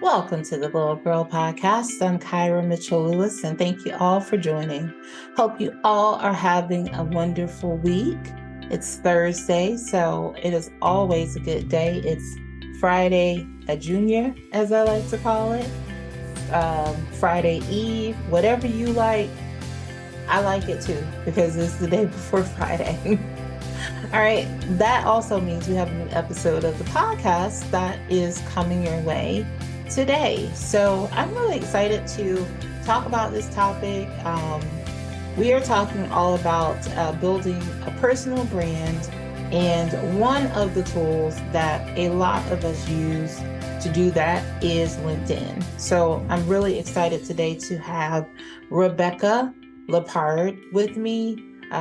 Welcome to the Little Girl Podcast. I'm Kyra Mitchell-Lewis, and thank you all for joining. Hope you all are having a wonderful week. It's Thursday, so it is always a good day. It's Friday a Junior, as I like to call it. Friday Eve, whatever you like, I like it too, because it's the day before Friday. All right, that also means we have a new episode of the podcast that is coming your way today. So I'm really excited to talk about this topic. We are talking all about building a personal brand, and one of the tools that a lot of us use to do that is LinkedIn. So I'm really excited today to have Rebecca Leppard with me.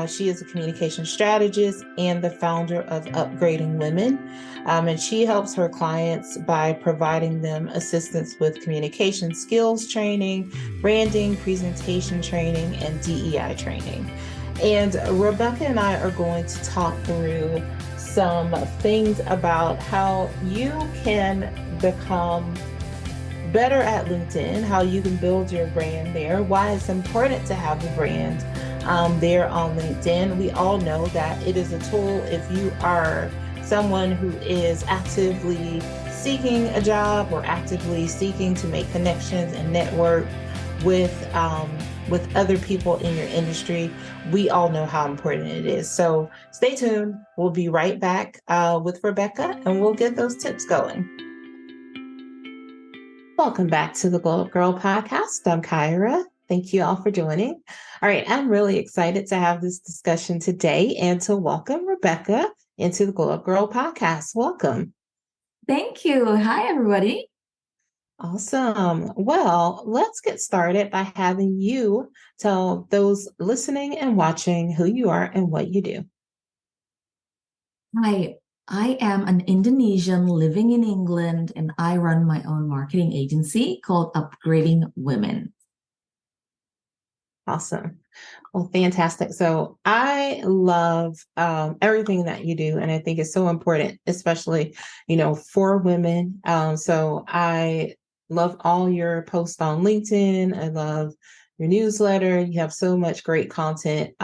She is a communication strategist and the founder of Upgrading Women. And she helps her clients by providing them assistance with communication skills training, branding, presentation training, and DEI training. And Rebecca and I are going to talk through some things about how you can become better at LinkedIn, how you can build your brand there, why it's important to have a brand there on LinkedIn. We all know that it is a tool if you are someone who is actively seeking a job or actively seeking to make connections and network with other people in your industry. We all know how important it is. So stay tuned. We'll be right back with Rebecca, and we'll get those tips going. Welcome back to the Glow Up Girl Podcast. I'm Kyra. Thank you all for joining. All right, I'm really excited to have this discussion today and to welcome Rebecca into the Glow Up Girl Podcast. Welcome. Thank you. Hi, everybody. Awesome. Well, let's get started by having you tell those listening and watching who you are and what you do. Hi, I am an Indonesian living in England, and I run my own marketing agency called Upgrading Women. Awesome. Well, fantastic. So I love everything that you do, and I think it's so important, especially, for women. So I love all your posts on LinkedIn. I love your newsletter. You have so much great content.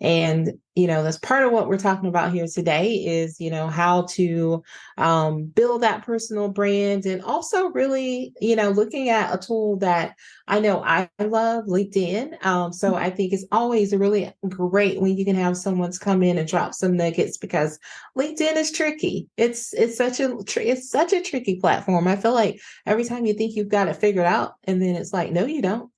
And that's part of what we're talking about here today is, how to build that personal brand, and also really, looking at a tool that I know I love, LinkedIn. So I think it's always really great when you can have someone come in and drop some nuggets, because LinkedIn is tricky. It's such a tricky platform. I feel like every time you think you've got it figured out, and then it's like, no, you don't.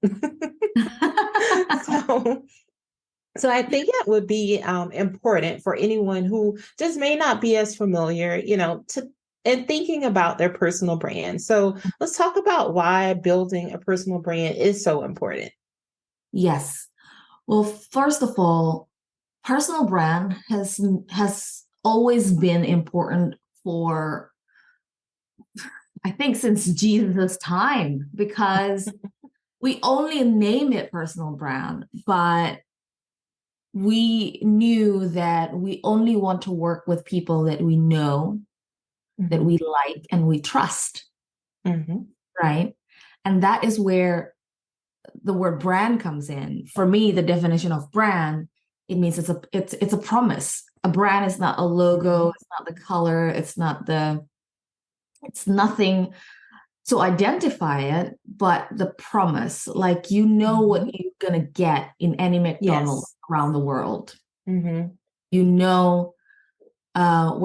So I think it would be important for anyone who just may not be as familiar, and thinking about their personal brand. So let's talk about why building a personal brand is so important. Yes. Well, first of all, personal brand has always been important for, I think, since Jesus' time, because we only name it personal brand, but we knew that we only want to work with people that we know, that we like, and we trust. Right? And that is where the word brand comes in. For me, the definition of brand, it means it's a promise. A brand is not a logo, it's not the color, it's nothing to identify it, but the promise. Like, what you're gonna get in any McDonald's around the world. What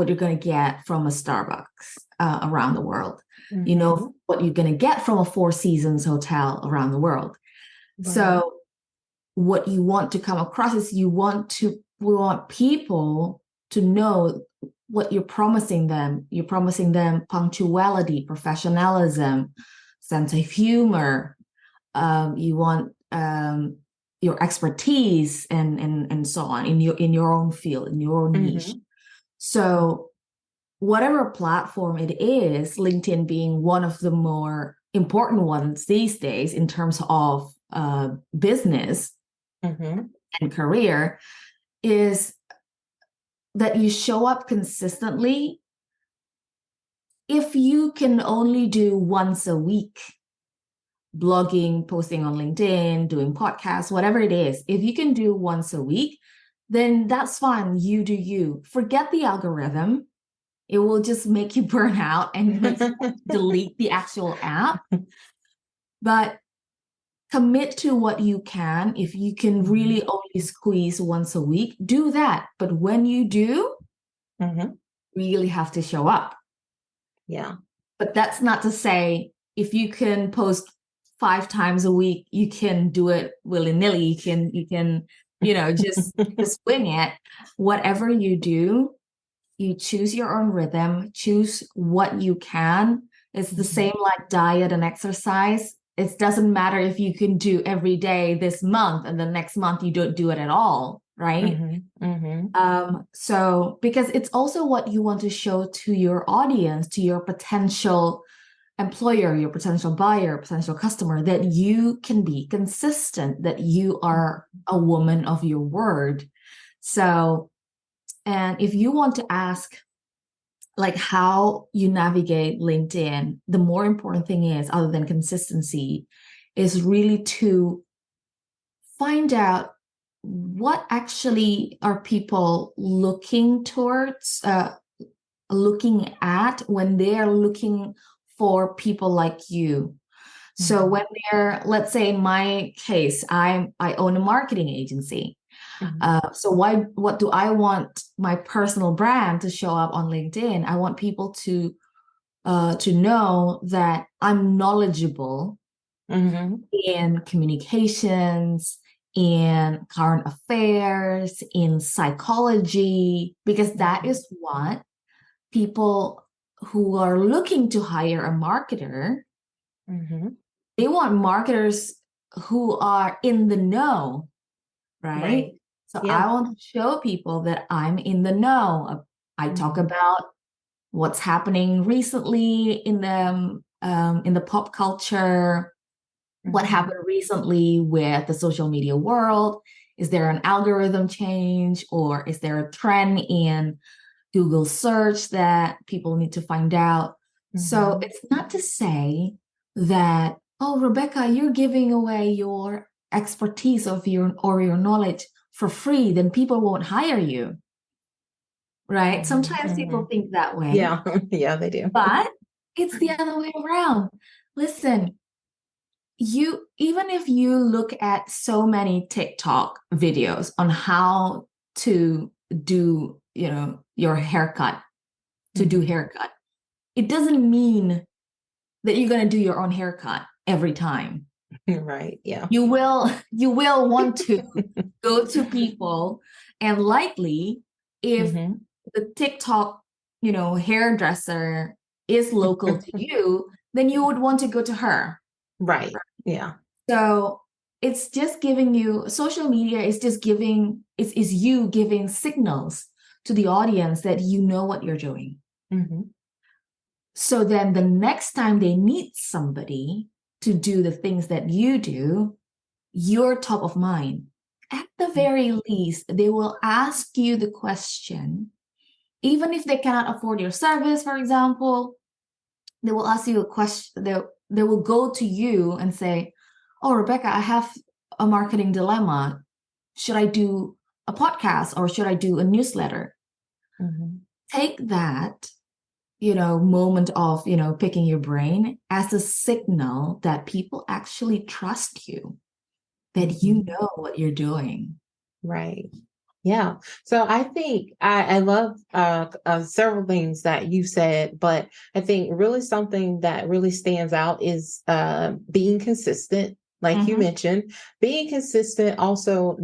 you're gonna get from a Starbucks around the world. You know what you're gonna get from a Four Seasons hotel around the world. Right. So what you want to come across is we want people to know what you're promising them. You're promising them punctuality, professionalism, sense of humor. You want your expertise and so on in your own field, in your own niche. So whatever platform it is, LinkedIn being one of the more important ones these days in terms of business and career, is that you show up consistently if you can only do once a week, blogging, posting on LinkedIn, doing podcasts, whatever it is, if you can do once a week, then that's fine. You do you. Forget the algorithm. It will just make you burn out and make you delete the actual app. But commit to what you can. If you can really only squeeze once a week, do that. But when you do, really have to show up. Yeah. But that's not to say if you can post 5 times a week, you can do it willy-nilly. You can, just wing it. Whatever you do, you choose your own rhythm, choose what you can. It's the same like diet and exercise. It doesn't matter if you can do every day this month and the next month you don't do it at all, right? So because it's also what you want to show to your audience, to your potential employer, your potential buyer, potential customer, that you can be consistent, that you are a woman of your word. So, and if you want to ask like how you navigate LinkedIn, the more important thing is, other than consistency, is really to find out what actually are people looking towards, looking at when they're looking for people like you. So when they're, let's say in my case, I own a marketing agency. So what do I want my personal brand to show up on LinkedIn? I want people to know that I'm knowledgeable in communications, in current affairs, in psychology, because that is what people who are looking to hire a marketer, they want marketers who are in the know, right? So I want to show people that I'm in the know. I talk about what's happening recently in the pop culture, what happened recently with the social media world. Is there an algorithm change, or is there a trend in Google search that people need to find out? So it's not to say that, oh, Rebecca, you're giving away your expertise or your knowledge for free, then people won't hire you. Right? Sometimes people think that way. Yeah. Yeah, they do. But it's the other way around. Listen, even if you look at so many TikTok videos on how to do, your haircut, do haircut, it doesn't mean that you're going to do your own haircut every time. Right. Yeah. You will want to go to people, and likely if the TikTok, hairdresser is local to you, then you would want to go to her. Right. Yeah. So it's just giving you, social media is just giving, is you giving signals to the audience that you know what you're doing. So then the next time they need somebody to do the things that you do, you're top of mind. At the very least, they will ask you the question, even if they cannot afford your service, for example, they will ask you a question. They will go to you and say, oh, Rebecca, I have a marketing dilemma. Should I do a podcast or should I do a newsletter? Take that, moment of, picking your brain as a signal that people actually trust you, that you know what you're doing. Right. Yeah. So I think I love several things that you said, but I think really something that really stands out is being consistent. Like you mentioned, being consistent. Also,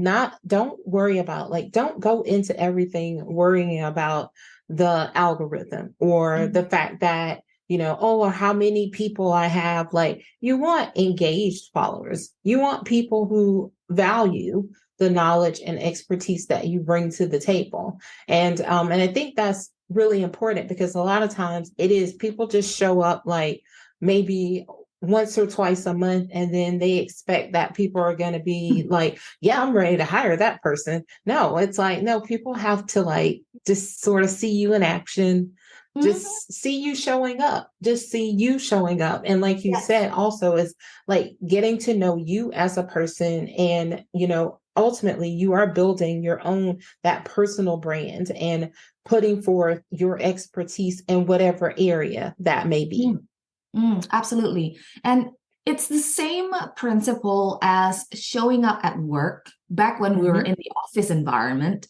don't worry about, don't go into everything worrying about the algorithm or the fact that, or how many people I have. Like, you want engaged followers. You want people who value the knowledge and expertise that you bring to the table. And I think that's really important, because a lot of times it is people just show up like maybe once or twice a month, and then they expect that people are going to be like, yeah, I'm ready to hire that person. No, it's like, no, people have to just sort of see you in action, just see you showing up, just see you showing up. And like you said, also is like getting to know you as a person. And, ultimately you are building your own, that personal brand and putting forth your expertise in whatever area that may be. Absolutely. And it's the same principle as showing up at work back when we were in the office environment.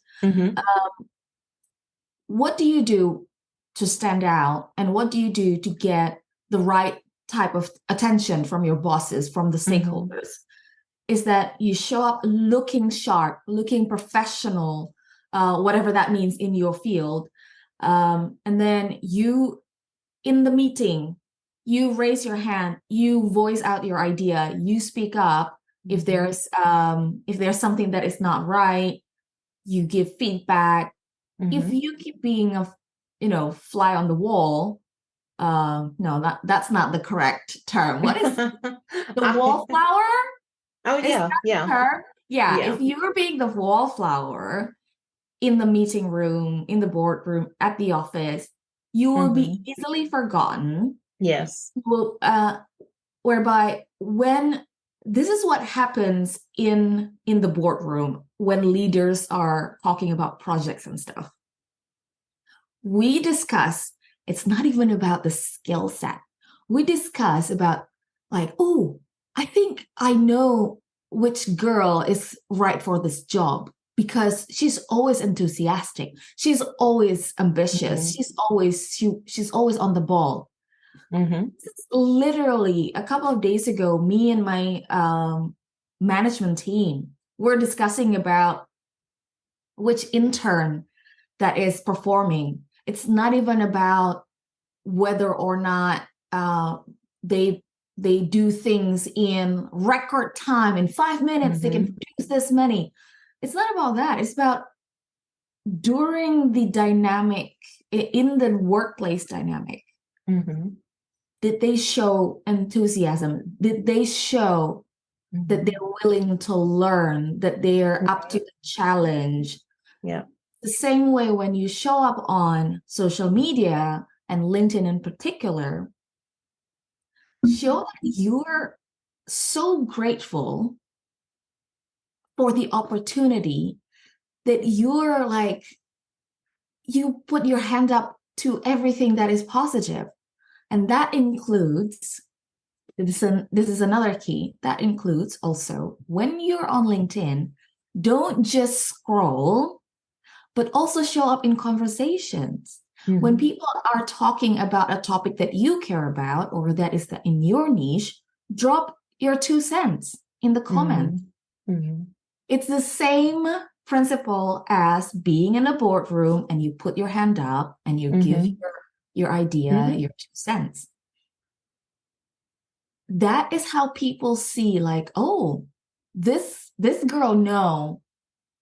What do you do to stand out? And what do you do to get the right type of attention from your bosses, from the stakeholders? Is that you show up looking sharp, looking professional, whatever that means in your field. And then you, in the meeting, you raise your hand, you voice out your idea, you speak up. If there's something that is not right, you give feedback. If you keep being a fly on the wall, no, that's not the correct term. What is the wallflower? Oh yeah, yeah. If you're being the wallflower in the meeting room, in the boardroom, at the office, you will be easily forgotten. Yes. Well, whereby when this is what happens in the boardroom when leaders are talking about projects and stuff. We discuss, it's not even about the skill set. We discuss about like, oh, I think I know which girl is right for this job because she's always enthusiastic. She's always ambitious. She's always on the ball. Literally a couple of days ago, me and my management team were discussing about which intern that is performing. It's not even about whether or not they do things in record time. In 5 minutes, they can produce this many. It's not about that. It's about during the dynamic, in the workplace dynamic, did they show enthusiasm? Did they show that they're willing to learn, that they're up to the challenge? Yeah. The same way when you show up on social media and LinkedIn in particular, show that you're so grateful for the opportunity that you're like, you put your hand up to everything that is positive. And that includes, this is another key, that includes also when you're on LinkedIn, don't just scroll, but also show up in conversations. When people are talking about a topic that you care about or that is in your niche, drop your 2 cents in the comment. It's the same principle as being in a boardroom and you put your hand up and you give your idea, your 2 cents. That is how people see like, oh, this girl know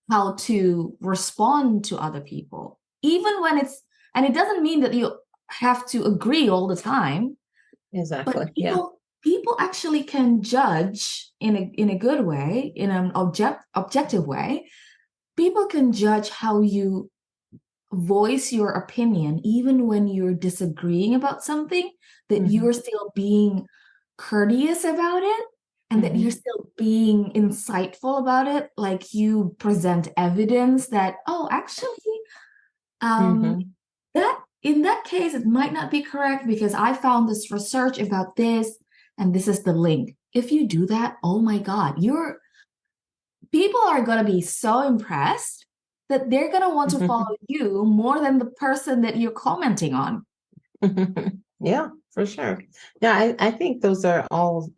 how to respond to other people, even when and it doesn't mean that you have to agree all the time. Exactly. But people actually can judge in a good way, in an objective way. People can judge how you voice your opinion, even when you're disagreeing about something, that you're still being courteous about it, and that you're still being insightful about it. Like you present evidence that, oh, actually, that in that case, it might not be correct because I found this research about this, and this is the link. If you do that, oh my God, people are going to be so impressed that they're going to want to follow you more than the person that you're commenting on. Yeah, for sure. Yeah, I think those are all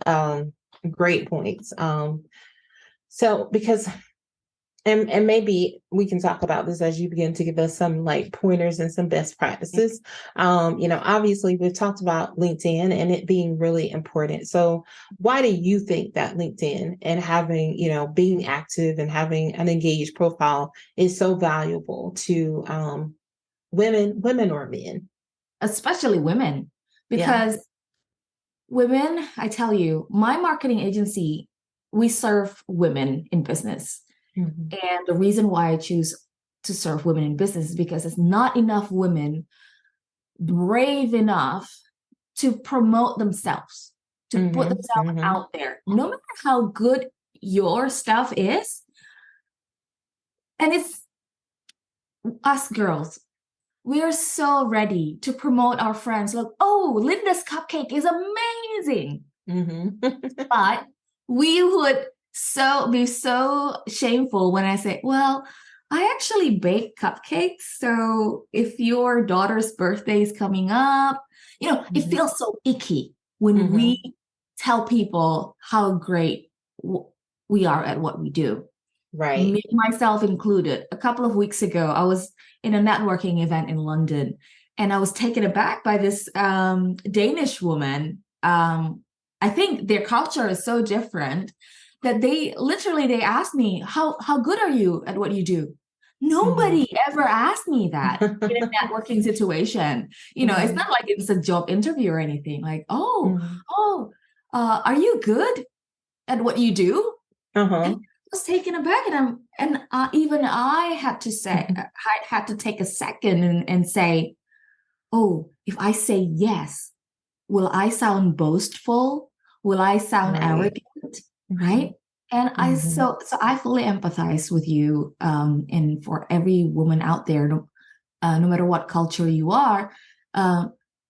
great points. So because and maybe we can talk about this as you begin to give us some like pointers and some best practices. Obviously we've talked about LinkedIn and it being really important. So why do you think that LinkedIn and having, being active and having an engaged profile is so valuable to women or men? Especially women, because women, I tell you, my marketing agency, we serve women in business. And the reason why I choose to serve women in business is because it's not enough women brave enough to promote themselves, to put themselves out there, no matter how good your stuff is. And it's us girls. We are so ready to promote our friends. Like, oh, Linda's cupcake is amazing. But we would be so shameful when I say, well, I actually bake cupcakes. So if your daughter's birthday is coming up, it feels so icky when we tell people how great we are at what we do. Right. Me, myself included. A couple of weeks ago, I was in a networking event in London, and I was taken aback by this Danish woman. I think their culture is so different that they asked me, how good are you at what you do? Nobody ever asked me that in a networking situation. It's not like it's a job interview or anything. Like, are you good at what you do? And I was taken aback, and even I had to say, I had to take a second and say, oh, if I say yes, will I sound boastful? Will I sound arrogant? Right? And so I fully empathize with you, and for every woman out there, no matter what culture you are,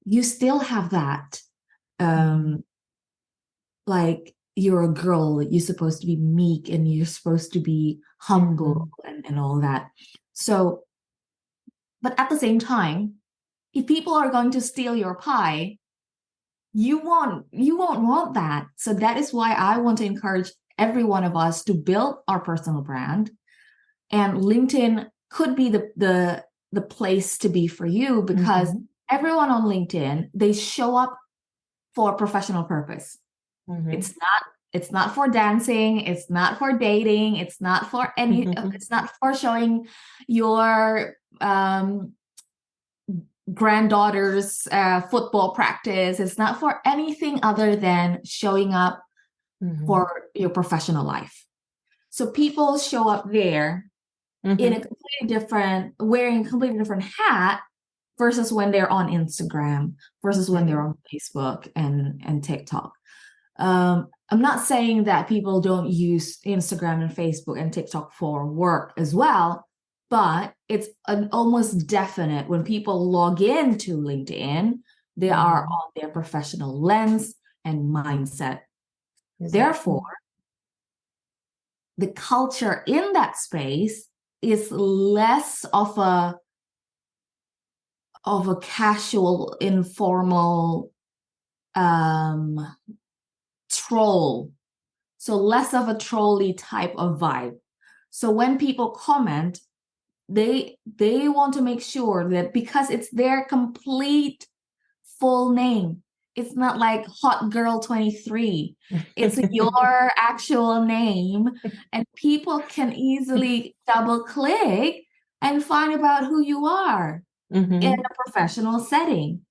you still have that, like, you're a girl, you're supposed to be meek and you're supposed to be humble and all that. So, but at the same time, if people are going to steal your pie, you won't want that. So that is why I want to encourage every one of us to build our personal brand. And LinkedIn could be the place to be for you, because everyone on LinkedIn, they show up for a professional purpose. It's not for dancing. It's not for dating. It's not for any. It's not for showing your granddaughter's football practice. It's not for anything other than showing up for your professional life. So people show up there in a completely different, wearing a completely different hat versus when they're on Instagram, versus when they're on Facebook and TikTok. I'm not saying that people don't use Instagram and Facebook and TikTok for work as well, but it's an almost definite when people log into LinkedIn, they are on their professional lens and mindset. Therefore, the culture in that space is less of a casual, informal troll. So less of a trolly type of vibe. So when people comment, they want to make sure that, because it's their complete full name, it's not like Hot Girl 23. It's your actual name, and people can easily double click and find about who you are in a professional setting.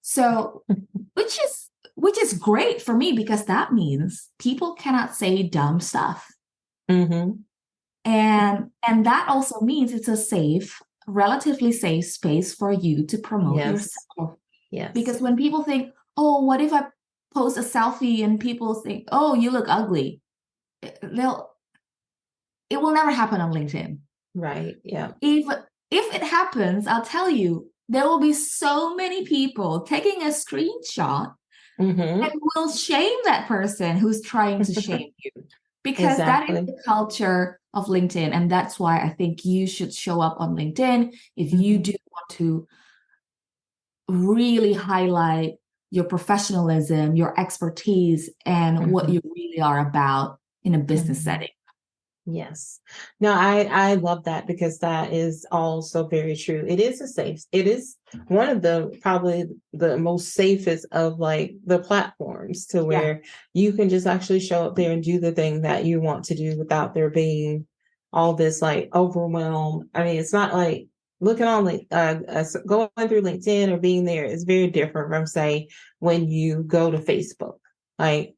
So, which is great for me, because that means people cannot say dumb stuff. And that also means it's a relatively safe space for you to promote yourself. Yes. Because when people think, oh, what if I post a selfie and people think, oh, you look ugly, it will never happen on LinkedIn. Right. Yeah. If it happens, I'll tell you, there will be so many people taking a screenshot and will shame that person who's trying to shame you, because that is the culture of LinkedIn. And that's why I think you should show up on LinkedIn if you do want to really highlight your professionalism, your expertise, and what you really are about in a business setting. Yes. No, I love that, because that is also very true. It is one of probably the most safest of like the platforms, to where you can just actually show up there and do the thing that you want to do without there being all this like overwhelm. I mean, it's not like looking on going through LinkedIn or being there is very different from, say, when you go to Facebook. Like,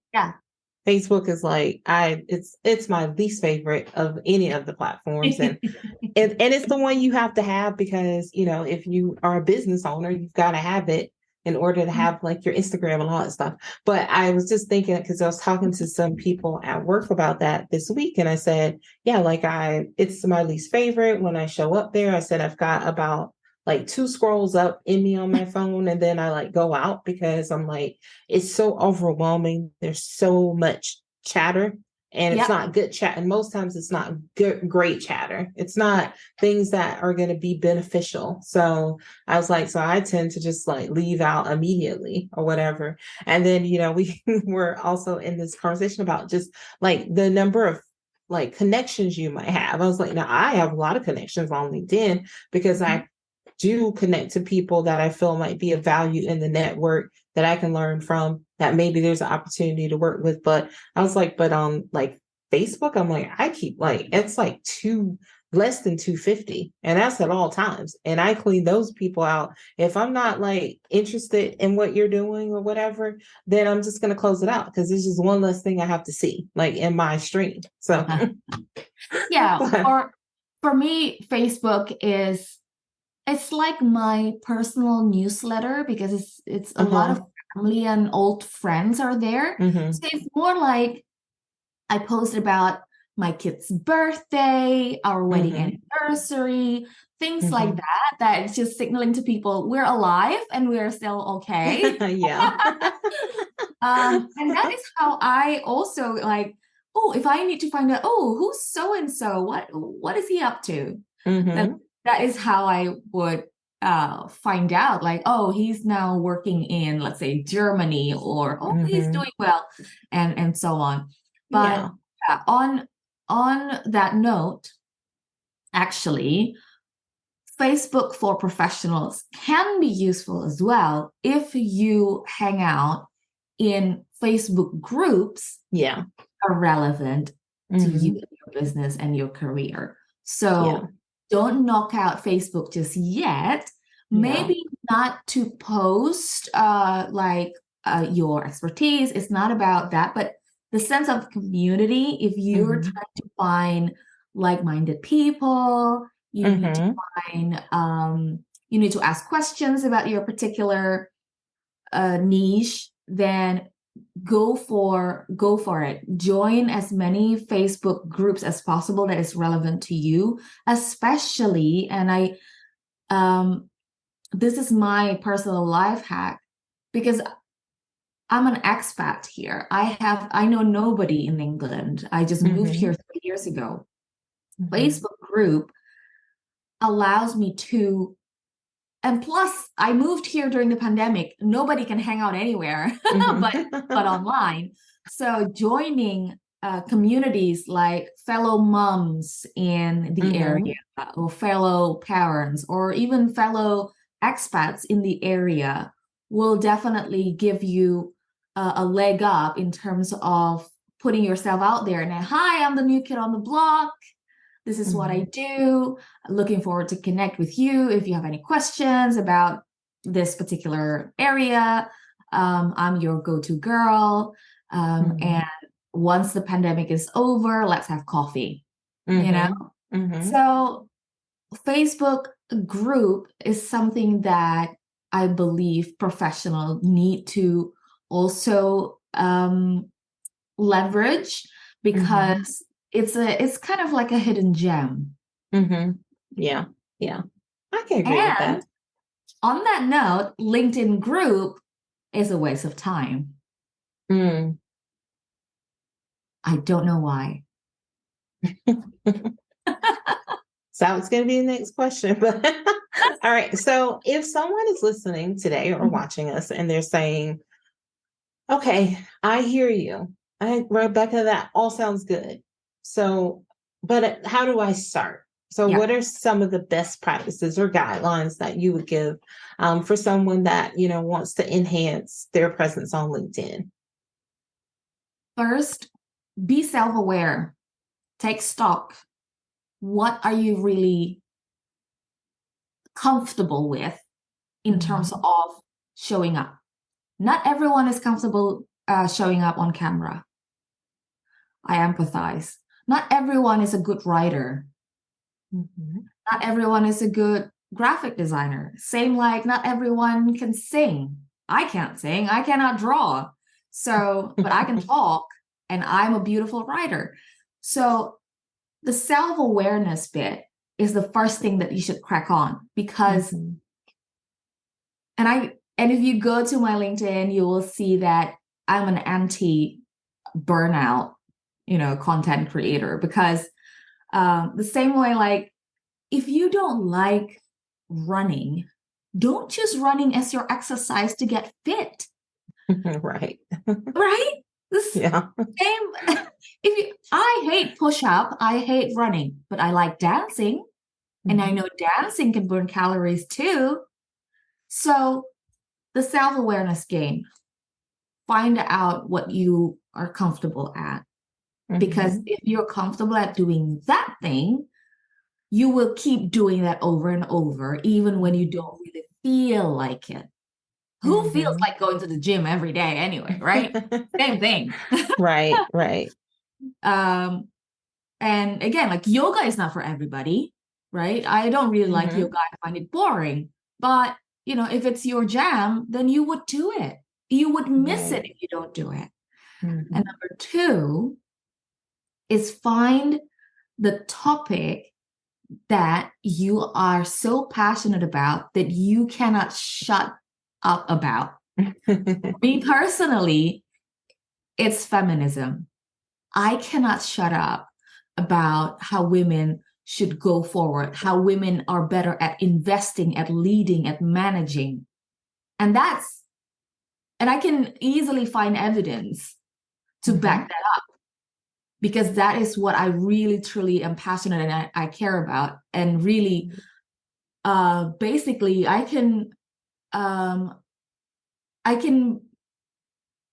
Facebook is like it's my least favorite of any of the platforms, and it's the one you have to have because if you are a business owner, you've got to have it in order to have like your Instagram and all that stuff. But I was just thinking because I was talking to some people at work about that this week, and I said, yeah, like it's my least favorite when I show up there. I said I've got about like 2 scrolls up in me on my phone, and then I like go out because I'm like, it's so overwhelming. There's so much chatter, and it's not good chat. And most times it's not good, great chatter. It's not things that are going to be beneficial. So I was like, so I tend to just like leave out immediately or whatever. And then, we were also in this conversation about just like the number of like connections you might have. I was like, now I have a lot of connections on LinkedIn because I do connect to people that I feel might be of value in the network that I can learn from, that maybe there's an opportunity to work with. But I was like, but on like Facebook, I'm like, I keep like, it's like less than 250. And that's at all times. And I clean those people out. If I'm not like interested in what you're doing or whatever, then I'm just going to close it out because it's just one less thing I have to see like in my stream. So yeah, for me, Facebook it's like my personal newsletter because it's a lot of family and old friends are there. So it's more like I post about my kid's birthday, our wedding anniversary, things like that it's just signaling to people we're alive and we're still okay. And that is how I also like, if I need to find out, who's so and so, what is he up to? That is how I would find out, like, he's now working in, let's say, Germany, or he's doing well, and so on. But on that note, actually, Facebook for professionals can be useful as well if you hang out in Facebook groups are relevant to you and your business and your career. So don't knock out Facebook just yet. Maybe not to post your expertise. It's not about that, but the sense of community. If you're trying to find like-minded people, you need to find, you need to ask questions about your particular niche, then go for it. Join as many Facebook groups as possible that is relevant to you, especially, and this is my personal life hack, because I'm an expat here. I know nobody in England. I just moved here 3 years ago. Facebook group allows me to, and plus I moved here during the pandemic. Nobody can hang out anywhere but online. So joining communities like fellow moms in the area, or fellow parents, or even fellow expats in the area will definitely give you a leg up in terms of putting yourself out there. And hi, I'm the new kid on the block. This is what I do. Looking forward to connect with you. If you have any questions about this particular area, I'm your go-to girl. And once the pandemic is over, let's have coffee, So Facebook group is something that I believe professionals need to also leverage, because it's kind of like a hidden gem. Yeah. I can agree with that. On that note, LinkedIn group is a waste of time. I don't know why. So it's going to be the next question. But all right. So if someone is listening today or watching us and they're saying, okay, I hear you. Rebecca, that all sounds good. So, but how do I start? So what are some of the best practices or guidelines that you would give for someone that, wants to enhance their presence on LinkedIn? First, be self-aware. Take stock. What are you really comfortable with in terms of showing up? Not everyone is comfortable showing up on camera. I empathize. Not everyone is a good writer. Mm-hmm. Not everyone is a good graphic designer. Same like not everyone can sing. I can't sing. I cannot draw. So, but I can talk, and I'm a beautiful writer. So the self-awareness bit is the first thing that you should crack on, because Mm-hmm. and if you go to my LinkedIn, you will see that I'm an anti-burnout, content creator, because the same way, like, if you don't like running, don't choose running as your exercise to get fit. Right. Right? Yeah. Same. I hate push-up, I hate running, but I like dancing. Mm-hmm. And I know dancing can burn calories too. So the self-awareness game, find out what you are comfortable at. Mm-hmm. Because if you're comfortable at doing that thing, you will keep doing that over and over, even when you don't really feel like it. Who feels like going to the gym every day anyway, right? Same thing. Right. And again, like, yoga is not for everybody, right? I don't really like yoga. I find it boring. But, if it's your jam, then you would do it. You would miss it if you don't do it. Mm-hmm. And number 2 is find the topic that you are so passionate about that you cannot shut up about. Me personally, it's feminism. I cannot shut up about how women should go forward, how women are better at investing, at leading, at managing. And I can easily find evidence to back that up, because that is what I really, truly am passionate and I care about. And really, basically, I can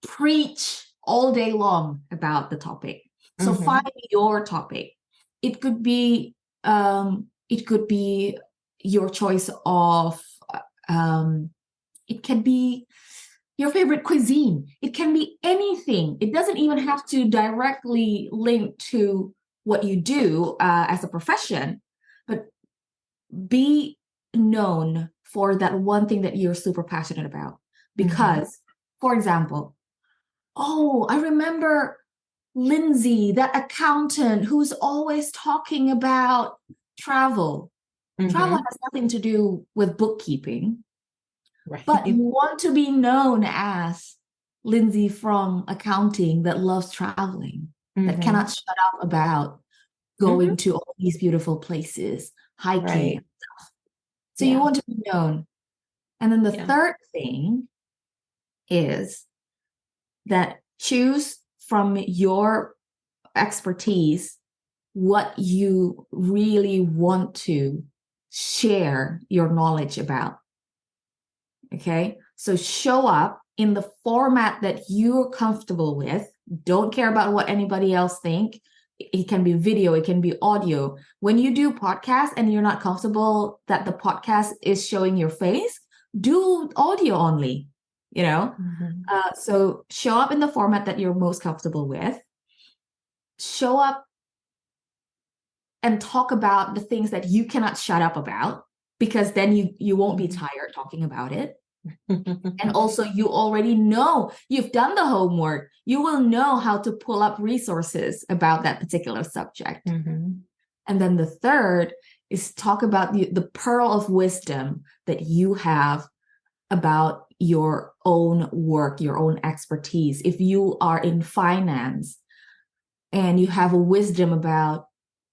preach all day long about the topic. So find your topic. It could be your choice of it can be your favorite cuisine. It can be anything. It doesn't even have to directly link to what you do as a profession, but be known for that one thing that you're super passionate about. Because, for example, I remember Lindsay, that accountant who's always talking about travel. Travel has nothing to do with bookkeeping. Right. But you want to be known as Lindsay from accounting that loves traveling, that cannot shut up about going to all these beautiful places, hiking and stuff. So you want to be known. And then the third thing is that choose from your expertise what you really want to share your knowledge about. Okay, so show up in the format that you're comfortable with. Don't care about what anybody else think. It can be video, it can be audio. When you do podcasts and you're not comfortable that the podcast is showing your face, do audio only, so show up in the format that you're most comfortable with. Show up and talk about the things that you cannot shut up about, because then you won't be tired talking about it. And also, you already know, you've done the homework. You will know how to pull up resources about that particular subject. And then the third is talk about the pearl of wisdom that you have about your own work, your own expertise. If you are in finance and you have a wisdom about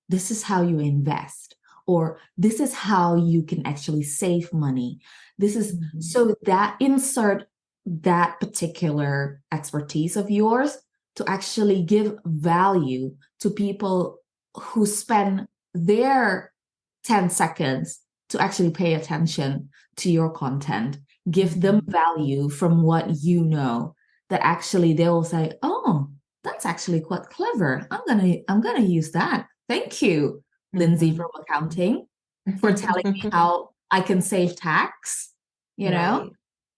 this is how you invest, or this is how you can actually save money. This is so that insert that particular expertise of yours to actually give value to people who spend their 10 seconds to actually pay attention to your content. Give them value from what you know, that actually they will say, oh, that's actually quite clever. I'm gonna use that. Thank you, Lindsay from accounting, for telling me how I can save tax, Right.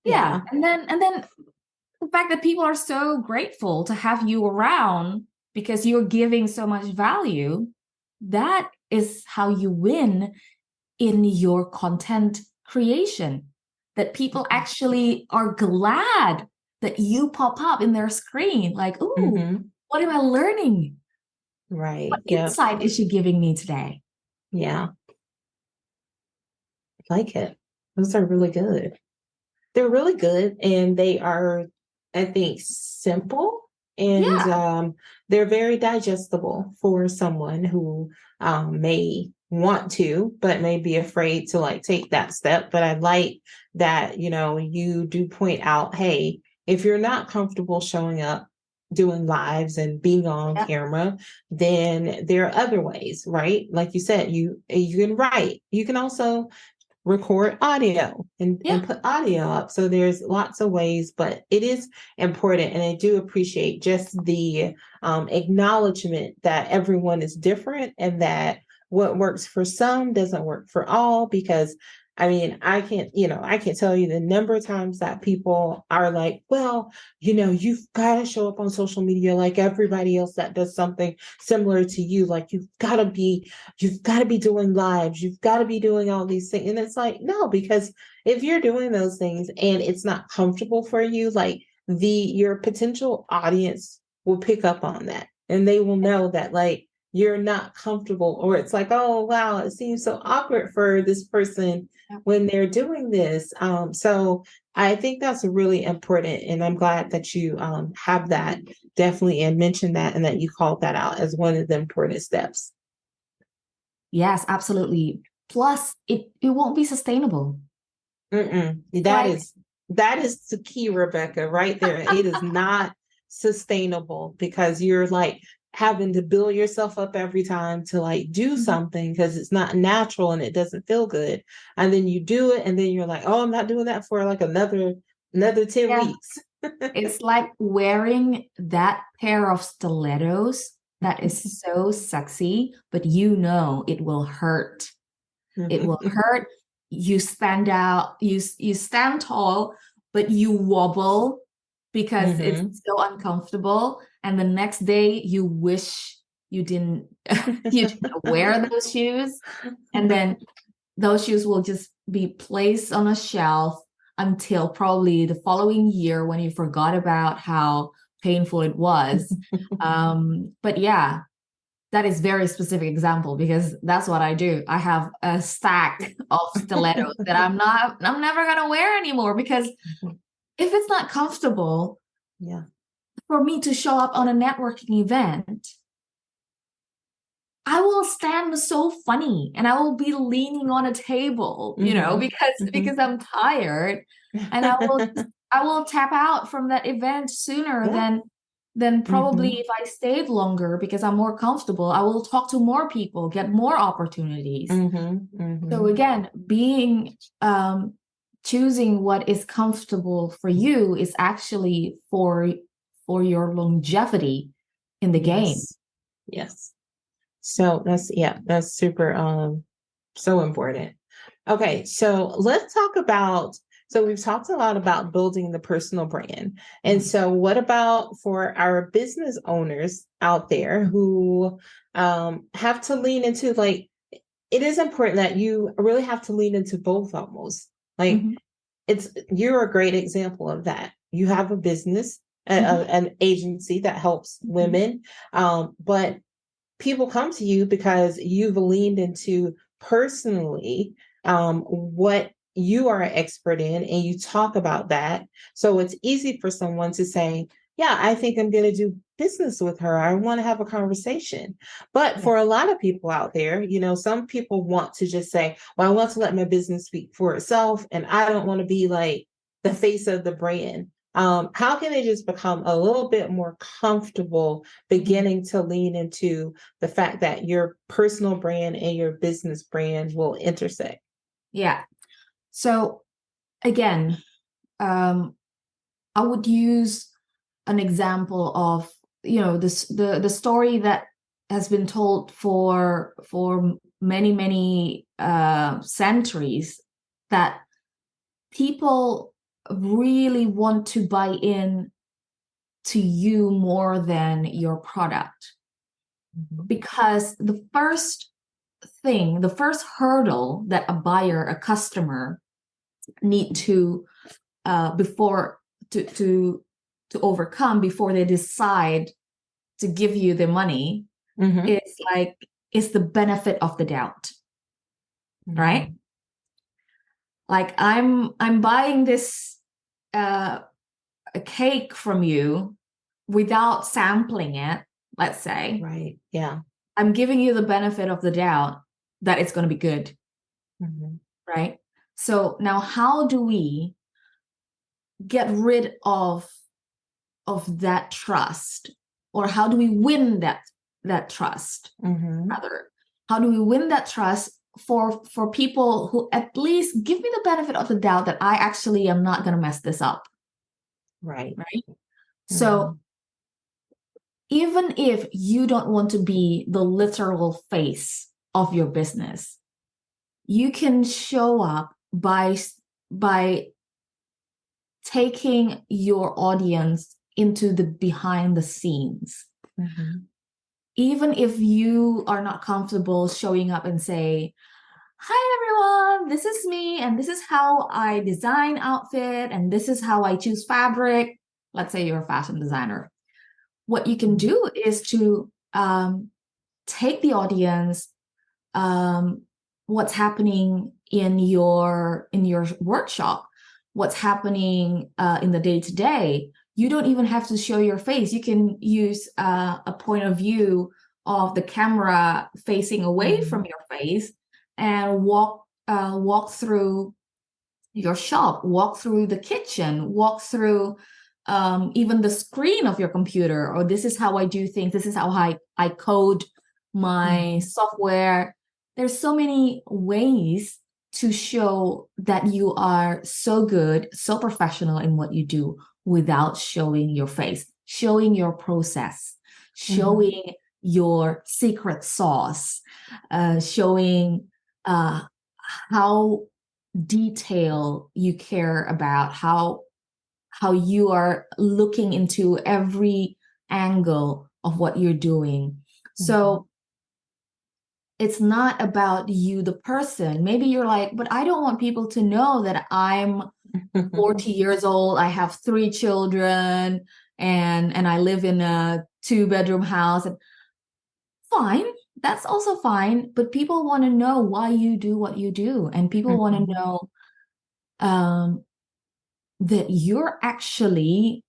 And then the fact that people are so grateful to have you around because you're giving so much value. That is how you win in your content creation, that people actually are glad that you pop up in their screen. Like, ooh, what am I learning? Right. What insight is she giving me today? Yeah. I like it. Those are really good. They're really good, and they are, I think, simple, and they're very digestible for someone who may want to, but may be afraid to like take that step. But I like that, you do point out, hey, if you're not comfortable showing up, doing lives and being on camera, then there are other ways, right? Like you said, you can write. You can also record audio and put audio up. So there's lots of ways, but it is important. And I do appreciate just the acknowledgement that everyone is different and that what works for some doesn't work for all. Because I mean, I can't tell you the number of times that people are like, well, you've got to show up on social media like everybody else that does something similar to you. Like you've got to be doing lives. You've got to be doing all these things. And it's like, no, because if you're doing those things and it's not comfortable for you, like your potential audience will pick up on that and they will know that like you're not comfortable, or it's like, oh, wow, it seems so awkward for this person when they're doing this. So I think that's really important. And I'm glad that you have that definitely and mentioned that and that you called that out as one of the important steps. Yes, absolutely. Plus, it won't be sustainable. That is the key, Rebecca, right there. It is not sustainable because you're like having to build yourself up every time to like do something because it's not natural and it doesn't feel good. And then you do it and then you're like, oh, I'm not doing that for like another 10 weeks. It's like wearing that pair of stilettos that is so sexy, but it will hurt. It will hurt. You stand out, you stand tall, but you wobble because it's so uncomfortable. And the next day you wish you didn't wear those shoes. And then those shoes will just be placed on a shelf until probably the following year when you forgot about how painful it was. But yeah, that is very specific example because that's what I do. I have a stack of stilettos that I'm never gonna wear anymore because if it's not comfortable, for me to show up on a networking event, I will stand so funny and I will be leaning on a table, because I'm tired, and I will tap out from that event sooner than probably if I stayed longer because I'm more comfortable. I will talk to more people, get more opportunities. So again, choosing what is comfortable for you is actually for your longevity in the game. Yes. So that's super so important. Okay, so let's talk about, so we've talked a lot about building the personal brand. And so what about for our business owners out there who have to lean into, like, it is important that you really have to lean into both almost. Like you're a great example of that. You have a business, an agency that helps women, but people come to you because you've leaned into personally what you are an expert in, and you talk about that. So it's easy for someone to say, yeah, I think I'm going to do business with her. I want to have a conversation. But for a lot of people out there, some people want to just say, well, I want to let my business speak for itself, and I don't want to be like the face of the brand. How can they just become a little bit more comfortable beginning to lean into the fact that your personal brand and your business brand will intersect? Yeah. So again, I would use an example of, the story that has been told for many centuries, that people really want to buy in to you more than your product. Because the first hurdle that a buyer, a customer need to overcome before they decide to give you the money is the benefit of the doubt. Right? Like I'm buying this a cake from you without sampling it, let's say. Right. Yeah. I'm giving you the benefit of the doubt that it's going to be good. Right? So now how do we get rid of that trust? Or how do we win that trust? Rather, how do we win that trust for people who at least give me the benefit of the doubt that I actually am not going to mess this up? Right. So even if you don't want to be the literal face of your business, you can show up by taking your audience into the behind the scenes. Even if you are not comfortable showing up and say, "Hi everyone, this is me, and this is how I design outfit, and this is how I choose fabric." Let's say you're a fashion designer. What you can do is to take the audience, what's happening in your workshop, what's happening in the day-to-day. You don't even have to show your face. You can use a point of view of the camera facing away from your face and walk through your shop, walk through the kitchen, walk through even the screen of your computer. Or this is how I do things. This is how I code my software. There's so many ways to show that you are so good, so professional in what you do without showing your face, showing your process, showing your secret sauce, showing how detailed you care about, how you are looking into every angle of what you're doing. So it's not about you, the person. Maybe you're like, but I don't want people to know that I'm 40 years old. I have 3 children and I live in a 2-bedroom house. And fine. That's also fine. But people want to know why you do what you do. And people want to know that you're actually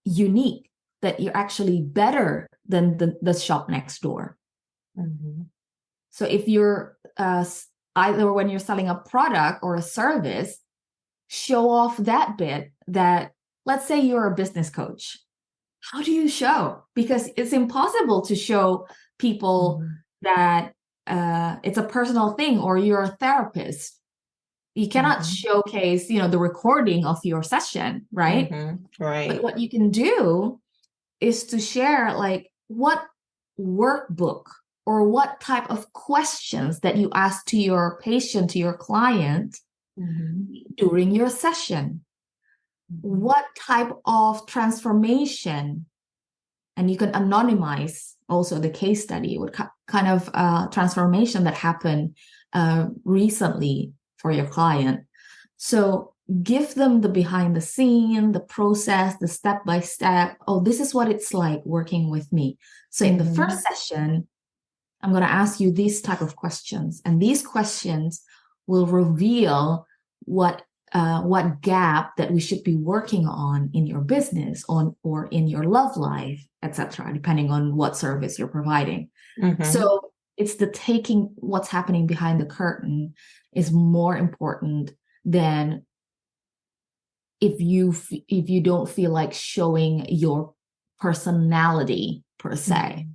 unique, that you're actually better than the shop next door. So if you're either when you're selling a product or a service, show off that bit. That, let's say you're a business coach. How do you show? Because it's impossible to show people that it's a personal thing, or you're a therapist. You cannot showcase, the recording of your session, right? Right. But what you can do is to share like what workbook or what type of questions that you ask to your patient, to your client during your session. What type of transformation, and you can anonymize also the case study, what kind of transformation that happened recently for your client. So give them the behind the scene, the process, the step-by-step. Oh, this is what it's like working with me. So in the first session, I'm going to ask you these type of questions, and these questions will reveal what gap that we should be working on in your business or in your love life, etc., depending on what service you're providing. So it's the taking what's happening behind the curtain is more important than if you don't feel like showing your personality per se.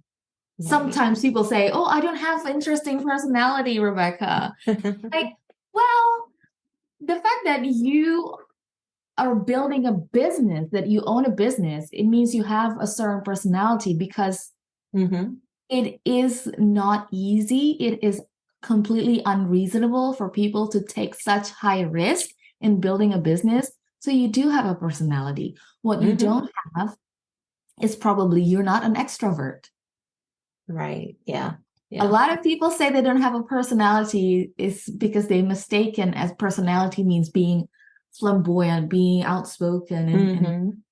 Sometimes people say, "Oh, I don't have interesting personality, Rebecca." Like, well, the fact that you are building a business, that you own a business, it means you have a certain personality, because it is not easy. It is completely unreasonable for people to take such high risk in building a business So you do have a personality. What you don't have is probably you're not an extrovert. Right. Yeah. A lot of people say they don't have a personality is because they mistaken as personality means being flamboyant, being outspoken, and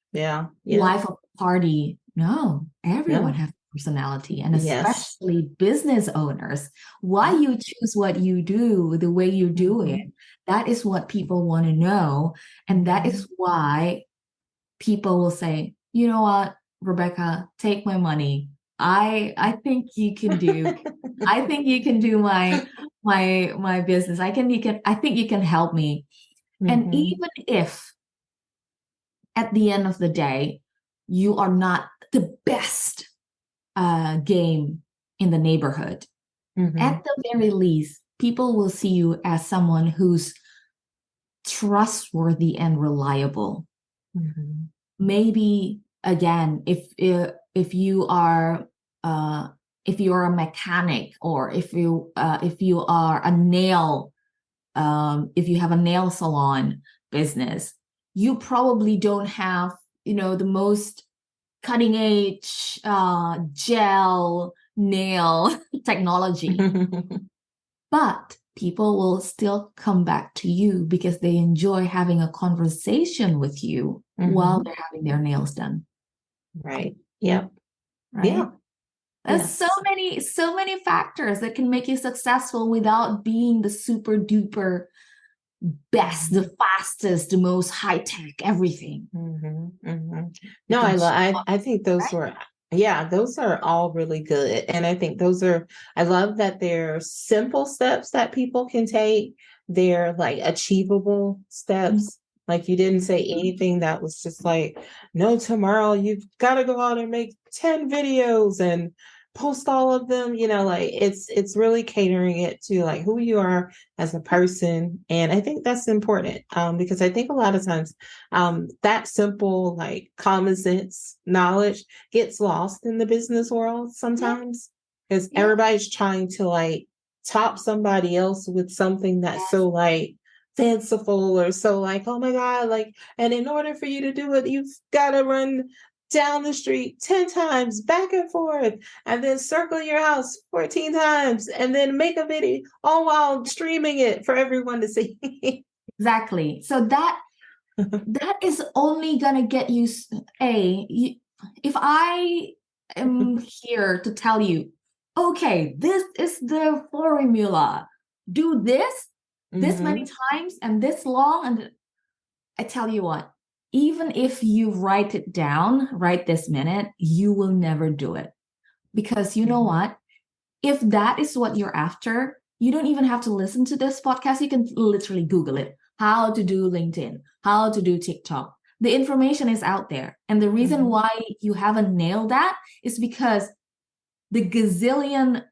life of the party. No, everyone has a personality, and especially business owners. Why you choose what you do, the way you do it, that is what people want to know. And that is why people will say, you know what, Rebecca, take my money. I think you can do I think you can do my business. I think you can help me. And even if at the end of the day you are not the best game in the neighborhood, at the very least people will see you as someone who's trustworthy and reliable. Maybe again, if you are if you're a mechanic, or if you are a nail, if you have a nail salon business, you probably don't have, the most cutting edge gel nail technology. But people will still come back to you because they enjoy having a conversation with you while they're having their nails done. Right. Yep. Right. Yeah. There's so many factors that can make you successful without being the super duper best, the fastest, the most high tech, everything. No, I think those were, those are all really good. And I think I love that they're simple steps that people can take. They're like achievable steps. Like you didn't say anything that was just like, no, tomorrow you've got to go out and make 10 videos and post all of them, like it's really catering it to like who you are as a person. And I think that's important, because I think a lot of times that simple, like common sense knowledge gets lost in the business world sometimes, because everybody's trying to like top somebody else with something that's so like fanciful, or so like, oh my God, like, and in order for you to do it, you've got to run down the street 10 times back and forth, and then circle your house 14 times, and then make a video, all while streaming it for everyone to see. Exactly. So that is only gonna get you if I am here to tell you, okay, this is the formula, do this many times and this long, and I tell you what, even if you write it down right this minute, you will never do it. Because you know what? If that is what you're after, you don't even have to listen to this podcast. You can literally Google it. How to do LinkedIn, how to do TikTok. The information is out there. And the reason why you haven't nailed that is because the gazillion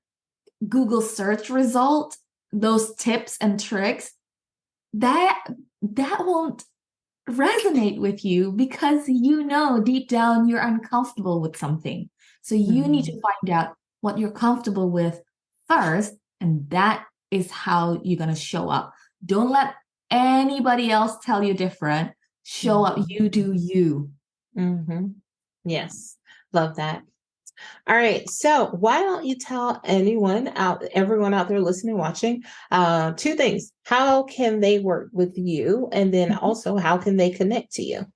Google search result, those tips and tricks, that won't resonate with you, because deep down you're uncomfortable with something. So you need to find out what you're comfortable with first, and that is how you're going to show up. Don't let anybody else tell you different. Show up. You do you. Yes. Love that. All right. So why don't you tell everyone out there listening, watching, two things. How can they work with you? And then also, how can they connect to you?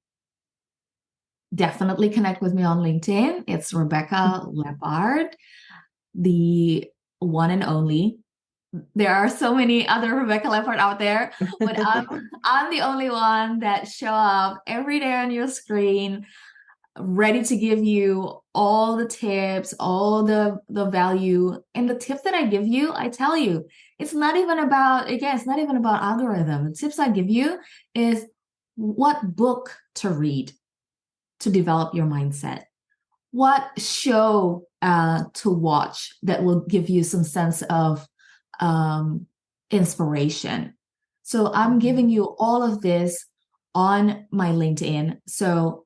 Definitely connect with me on LinkedIn. It's Rebecca Leppard, the one and only. There are so many other Rebecca Leppard out there, but I'm the only one that show up every day on your screen, ready to give you all the tips, all the value. And the tip that I give you, I tell you, it's not even about algorithm. The tips I give you is what book to read to develop your mindset, what show to watch that will give you some sense of inspiration. So I'm giving you all of this on my LinkedIn. So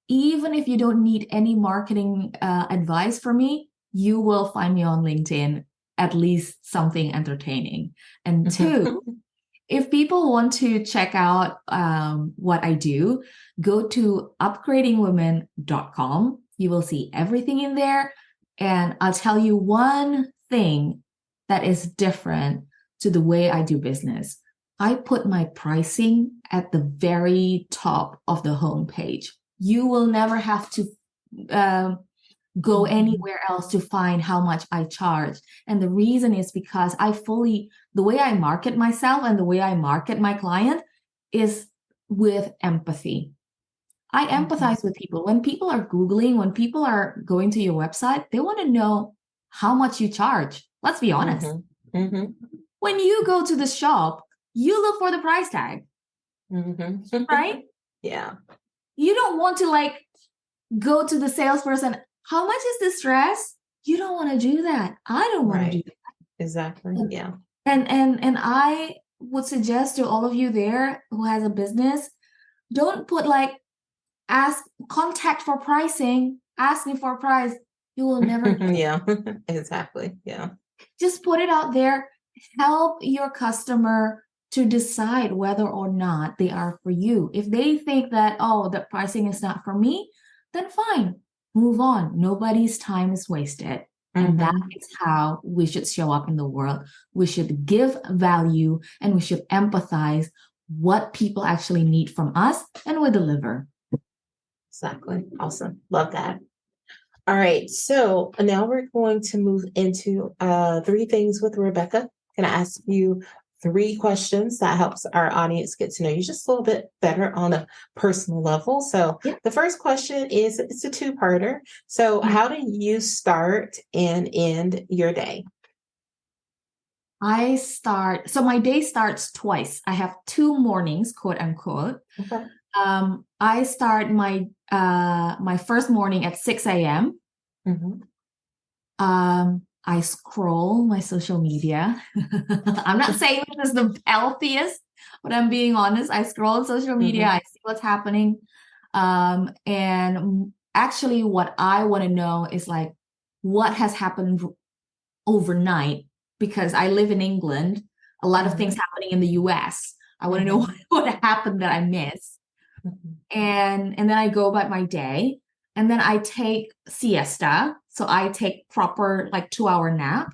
even if you don't need any marketing advice from me, you will find me on LinkedIn, at least something entertaining. And two, if people want to check out what I do, go to upgradingwomen.com. You will see everything in there. And I'll tell you one thing that is different to the way I do business. I put my pricing at the very top of the homepage. You will never have to go anywhere else to find how much I charge. And the reason is because the way I market myself and the way I market my client is with empathy. I empathize with people. When people are Googling, when people are going to your website, they want to know how much you charge. Let's be honest. When you go to the shop, you look for the price tag, right? Yeah. You don't want to go to the salesperson. How much is this dress? You don't want to do that. I don't want to do that. Exactly. Yeah. And I would suggest to all of you there who has a business, don't put contact for pricing, ask me for a price. You will never get it. Yeah, exactly. Yeah. Just put it out there. Help your customer to decide whether or not they are for you. If they think that, oh, the pricing is not for me, then fine. Move on. Nobody's time is wasted. And that is how we should show up in the world. We should give value and we should empathize what people actually need from us, and we deliver. Exactly. Awesome. Love that. All right. So now we're going to move into 3 things with Rebecca. Can I ask you 3 questions that helps our audience get to know you just a little bit better on a personal level? So the first question is, it's a 2-parter. So how do you start and end your day? So my day starts twice. I have 2 mornings, quote unquote. Okay. I start my first morning at 6 a.m. I scroll my social media. I'm not saying this is the healthiest, but I'm being honest. I scroll social media. I see what's happening. And actually what I want to know is what has happened overnight, because I live in England. A lot of things happening in the US. I want to know what happened that I missed. And then I go about my day, and then I take siesta. So I take proper 2-hour nap.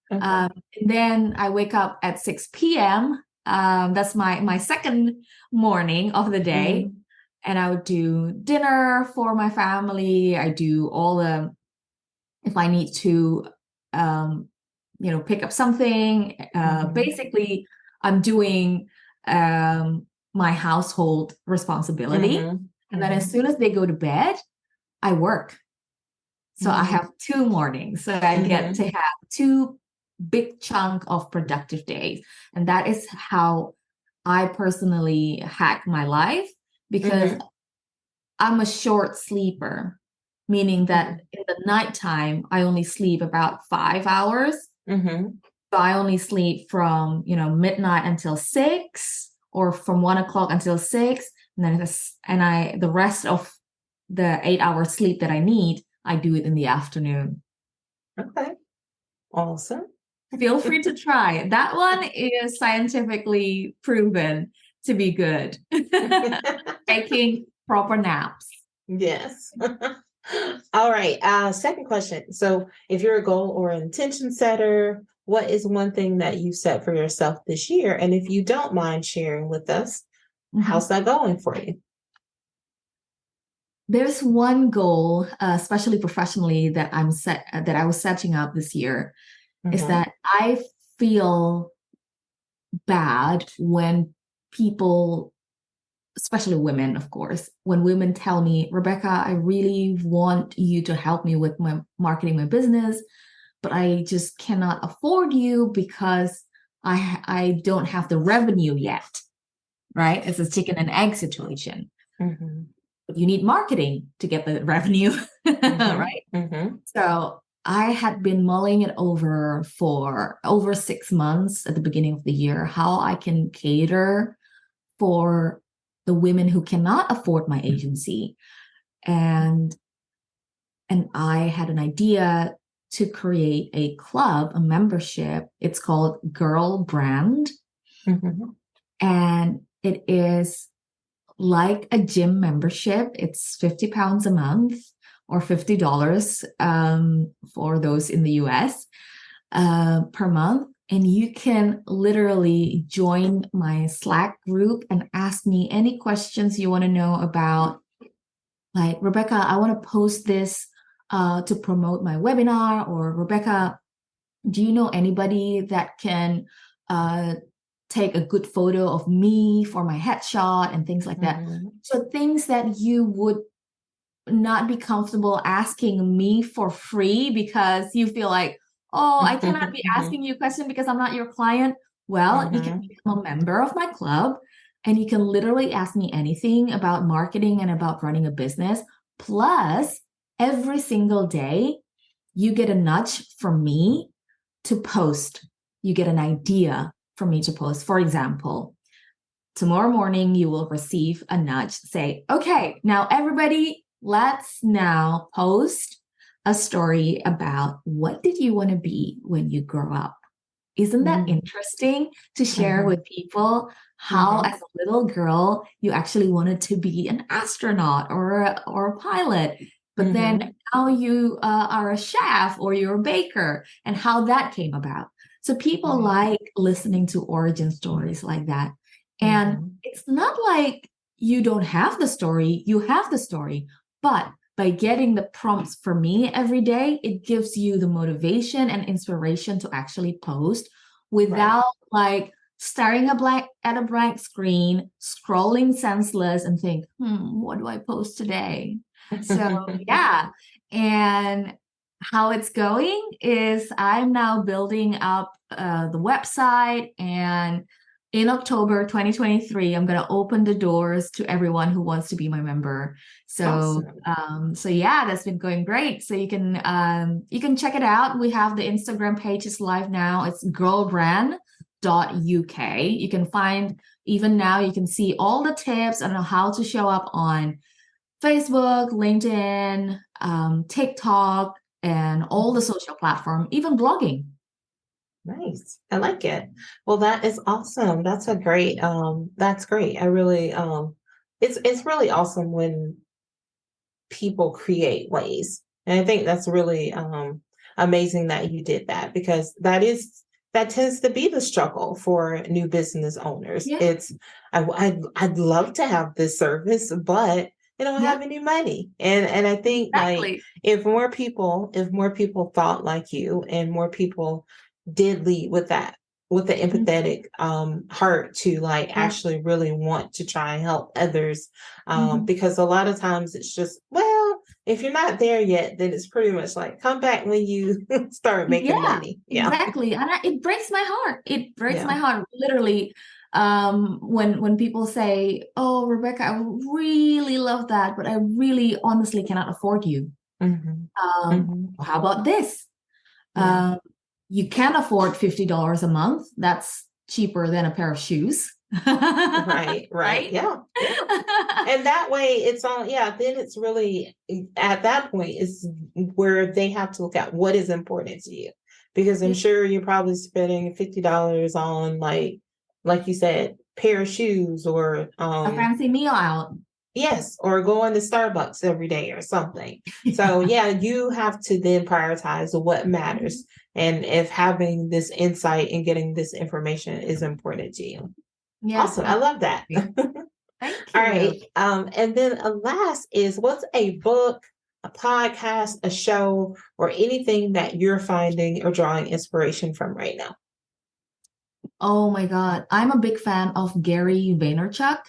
And then I wake up at 6 p.m. That's my second morning of the day. And I would do dinner for my family. I do if I need to, pick up something. Basically, I'm doing my household responsibility. And then as soon as they go to bed, I work. So I have 2 mornings. So I get to have 2 big chunk of productive days. And that is how I personally hack my life, because I'm a short sleeper, meaning that in the nighttime, I only sleep about 5 hours. So I only sleep from, midnight until 6, or from 1 o'clock until 6. And then the rest of the 8-hour sleep that I need, I do it in the afternoon. Okay. Awesome. Feel free to try. That one is scientifically proven to be good. Taking proper naps. Yes. All right. Second question. So if you're a goal or an intention setter, what is one thing that you set for yourself this year? And if you don't mind sharing with us, how's that going for you? There's one goal, especially professionally, that I was setting up this year, is that I feel bad when people, especially women, of course, when women tell me, Rebecca, I really want you to help me with my marketing my business, but I just cannot afford you because I don't have the revenue yet, right? It's a chicken and egg situation. But you need marketing to get the revenue, right? So I had been mulling it over for over 6 months at the beginning of the year, how I can cater for the women who cannot afford my agency. And I had an idea to create a club, a membership. It's called Gyrl brand. Mm-hmm. And it is like a gym membership. It's 50 pounds a month or $50 for those in the US per month. And you can literally join my Slack group and ask me any questions you want to know about. Like, Rebecca, I want to post this to promote my webinar. Or, Rebecca, do you know anybody that can take a good photo of me for my headshot and things like that? So things that you would not be comfortable asking me for free because you feel like, oh, I cannot be asking you a question because I'm not your client. Well, you can become a member of my club and you can literally ask me anything about marketing and about running a business. Plus, every single day, you get a nudge from me to post. You get an idea from me to post. For example, tomorrow morning, you will receive a nudge, say, okay, now everybody, let's now post a story about what did you want to be when you grow up? Isn't that interesting to share with people how, as a little girl, you actually wanted to be an astronaut or a pilot, but then now you are a chef or you're a baker, and how that came about. So people like listening to origin stories like that. And it's not like you don't have the story, you have the story, but by getting the prompts for me every day, it gives you the motivation and inspiration to actually post without like staring at a blank screen, scrolling senseless and think, what do I post today? So yeah. And how it's going is I'm now building up the website, and in October 2023, I'm going to open the doors to everyone who wants to be my member. So, awesome. So yeah, that's been going great. So you can check it out. We have the Instagram page is live now. It's girlbrand.uk. You can find, even now, you can see all the tips on how to show up on Facebook, LinkedIn, TikTok, and all the social platform, even blogging. Nice. I like it. Well, that is awesome. That's great. I really, it's really awesome when people create ways. And I think that's really, amazing that you did that, because that tends to be the struggle for new business owners. Yeah. I'd love to have this service, but they don't have any money. And I think like if more people thought like you, and more people did lead with that, with the empathetic heart to like actually really want to try and help others. Because a lot of times it's just, well, if you're not there yet, then it's pretty much like, come back when you start making money. Yeah, exactly. And it breaks my heart. It breaks my heart, literally. When people say, oh, Rebecca, I really love that, but I really honestly cannot afford you. Well, how about this? You can afford $50 a month. That's cheaper than a pair of shoes. Right. Yeah. And that way it's on. Yeah. Then it's really, at that point is where they have to look at what is important to you, because I'm sure you're probably spending $50 on like you said, pair of shoes, or a fancy meal out. Yes, or going to Starbucks every day or something. So yeah, you have to then prioritize what matters, and if having this insight and getting this information is important to you. Yeah. Awesome. I love that. Thank you. All right. And then last is, what's a book, a podcast, a show, or anything that you're finding or drawing inspiration from right now? Oh my God. I'm a big fan of Gary Vaynerchuk.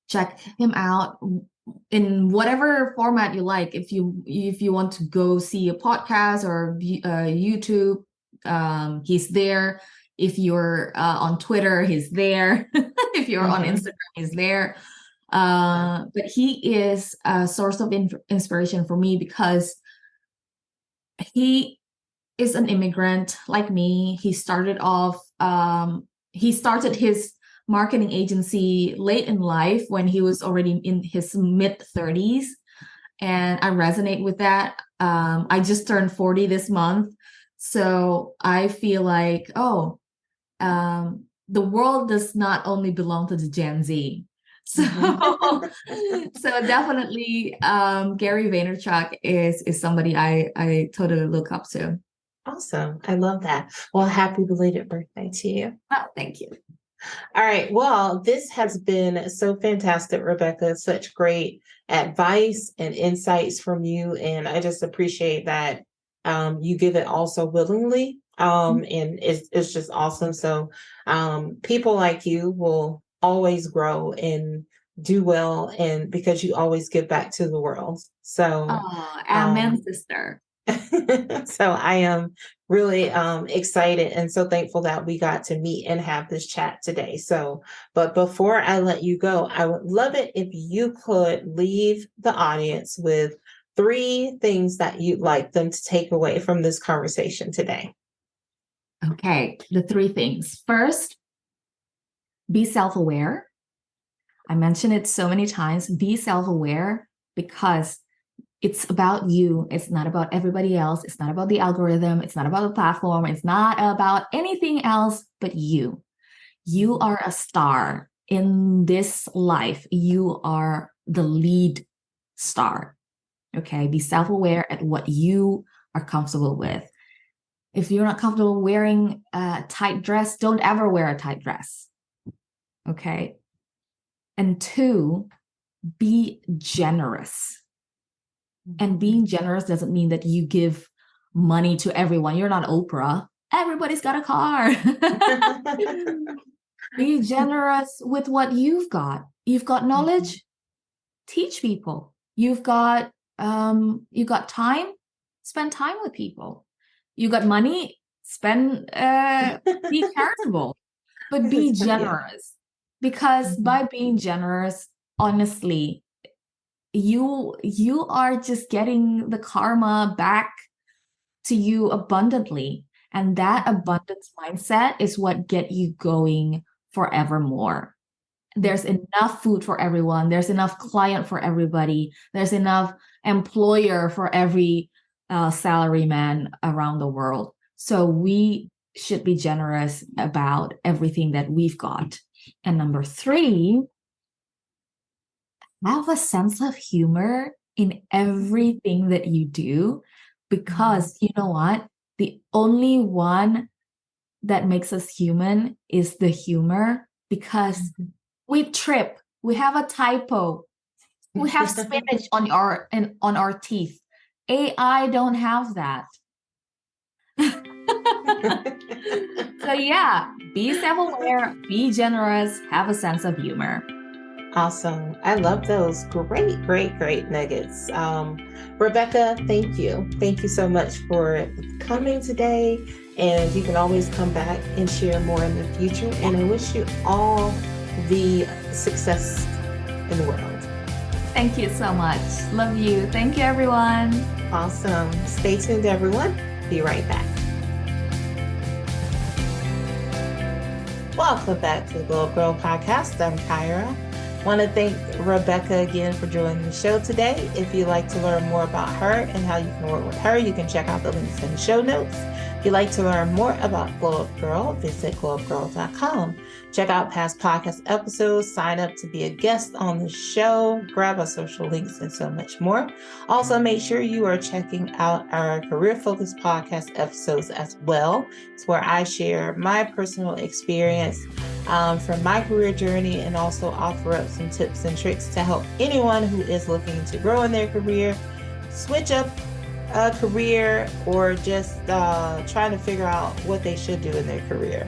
Check him out in whatever format you like. If you want to go see a podcast or YouTube, he's there. If you're on Twitter, he's there. If you're on Instagram, he's there. But he is a source of inspiration for me because he is an immigrant like me. He started his marketing agency late in life when he was already in his mid-30s. And I resonate with that. I just turned 40 this month. So I feel like, oh, the world does not only belong to the Gen Z. So, so definitely, Gary Vaynerchuk is somebody I totally look up to. Awesome. I love that. Well, happy belated birthday to you. Oh, thank you. All right. Well, this has been so fantastic, Rebecca. Such great advice and insights from you. And I just appreciate that you give it all so willingly. And it's just awesome. So people like you will always grow and do well, and because you always give back to the world. So amen, sister. So I am really excited and so thankful that we got to meet and have this chat today. So, but before I let you go, I would love it if you could leave the audience with 3 things that you'd like them to take away from this conversation today. Okay, the 3 things. First, be self-aware. I mentioned it so many times. Be self-aware because it's about you. It's not about everybody else. It's not about the algorithm. It's not about the platform. It's not about anything else but you. You are a star in this life. You are the lead star. Okay, be self-aware at what you are comfortable with. If you're not comfortable wearing a tight dress, don't ever wear a tight dress. Okay. And 2, be generous. And being generous doesn't mean that you give money to everyone. You're not Oprah. Everybody's got a car. Be generous with what you've got. You've got knowledge, teach people. You've got time, spend time with people. You got money, be charitable, but be generous. Because by being generous, honestly, you are just getting the karma back to you abundantly. And that abundance mindset is what get you going forevermore. There's enough food for everyone. There's enough client for everybody. There's enough employer for every salaryman around the world. So we should be generous about everything that we've got. And number 3, have a sense of humor in everything that you do, because you know what? The only one that makes us human is the humor, because we trip, we have a typo, we have spinach on our teeth. AI don't have that. So yeah, be self-aware, be generous, have a sense of humor. Awesome. I love those. Great nuggets. Rebecca, thank you. Thank you so much for coming today. And you can always come back and share more in the future. And I wish you all the success in the world. Thank you so much. Love you. Thank you, everyone. Awesome. Stay tuned, everyone. Be right back. Welcome back to the Gyrl podcast. I'm Kyra. Want to thank Rebecca again for joining the show today. If you'd like to learn more about her and how you can work with her, you can check out the links in the show notes. If you'd like to learn more about Glow Up Gyrl, visit glowupgirl.com. Check out past podcast episodes, sign up to be a guest on the show, grab our social links, and so much more. Also, make sure you are checking out our career-focused podcast episodes as well. It's where I share my personal experience from my career journey and also offer up some tips and tricks to help anyone who is looking to grow in their career, switch up a career, or just trying to figure out what they should do in their career.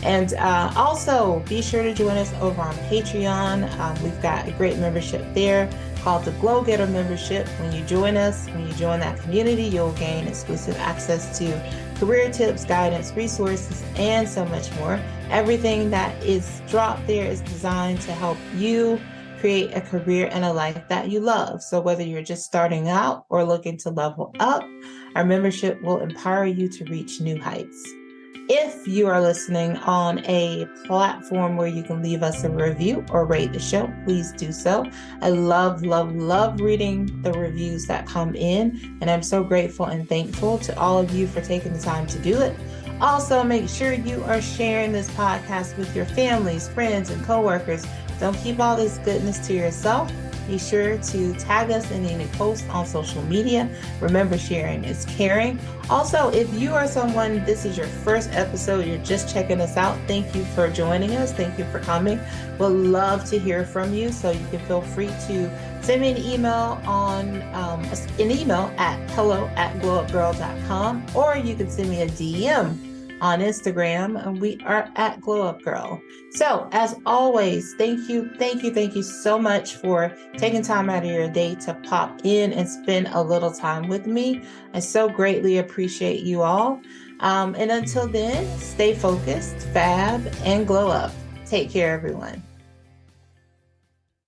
And also be sure to join us over on Patreon. We've got a great membership there called the Glow Getter membership. When you join us, when you join that community, you'll gain exclusive access to career tips, guidance, resources, and so much more. Everything that is dropped there is designed to help you create a career and a life that you love. So whether you're just starting out or looking to level up, our membership will empower you to reach new heights. If you are listening on a platform where you can leave us a review or rate the show, please do so. I love reading the reviews that come in, and I'm so grateful and thankful to all of you for taking the time to do it. Also, make sure you are sharing this podcast with your families, friends, and coworkers. Don't keep all this goodness to yourself. Be sure to tag us in any posts on social media. Remember, sharing is caring. Also, if you are someone, this is your first episode, you're just checking us out, thank you for joining us. Thank you for coming. We'd love to hear from you. So you can feel free to send me an email at hello@glowupgirl.com, or you can send me a DM on Instagram, and we are at Glow Up Girl. So as always, thank you so much for taking time out of your day to pop in and spend a little time with me. I so greatly appreciate you all. And until then, stay focused, fab, and glow up. Take care, everyone.